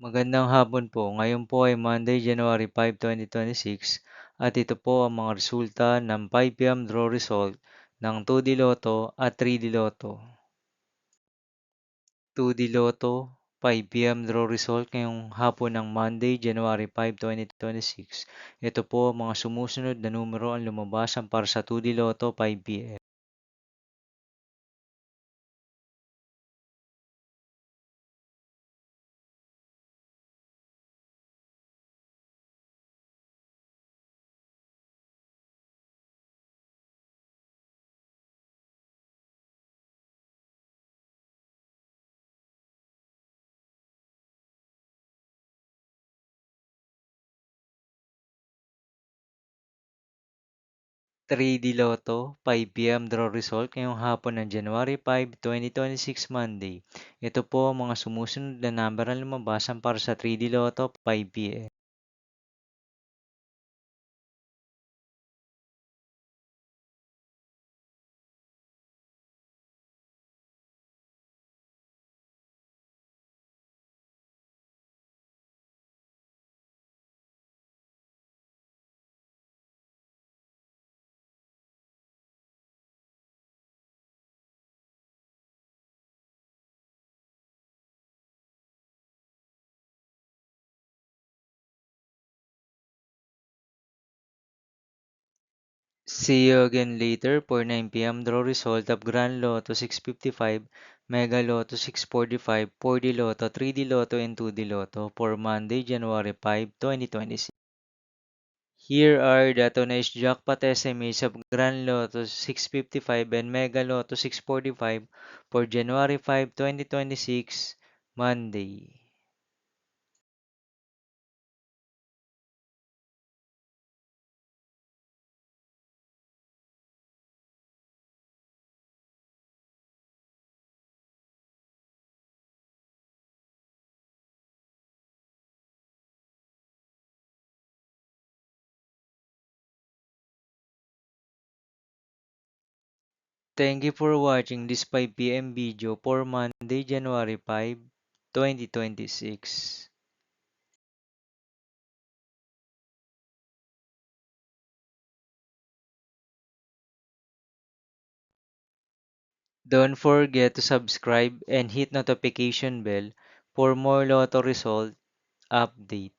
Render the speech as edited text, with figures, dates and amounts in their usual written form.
Magandang hapon po. Ngayon po ay Monday, January 5, 2026 at ito po ang mga resulta ng 5 PM draw result ng 2D Lotto at 3D Lotto. 2D Lotto, 5 PM draw result ngayong hapon ng Monday, January 5, 2026. Ito po ang mga sumusunod na numero ang lumabas para sa 2D Lotto 5 PM. 3D Lotto, 5 PM draw result ngayong hapon ng January 5, 2026 Monday. Ito po ang mga sumusunod na number ang lumabas para sa 3D Lotto 5 PM. See you again later for 9 PM draw result of Grand Lotto 655, Mega Lotto 645, 4D Lotto, 3D Lotto, and 2D Lotto for Monday, January 5, 2026. Here are the tonight's jackpot estimates of Grand Lotto 655 and Mega Lotto 645 for January 5, 2026, Monday. Thank you for watching this 5 PM video for Monday, January 5, 2026. Don't forget to subscribe and hit notification bell for more Lotto result update.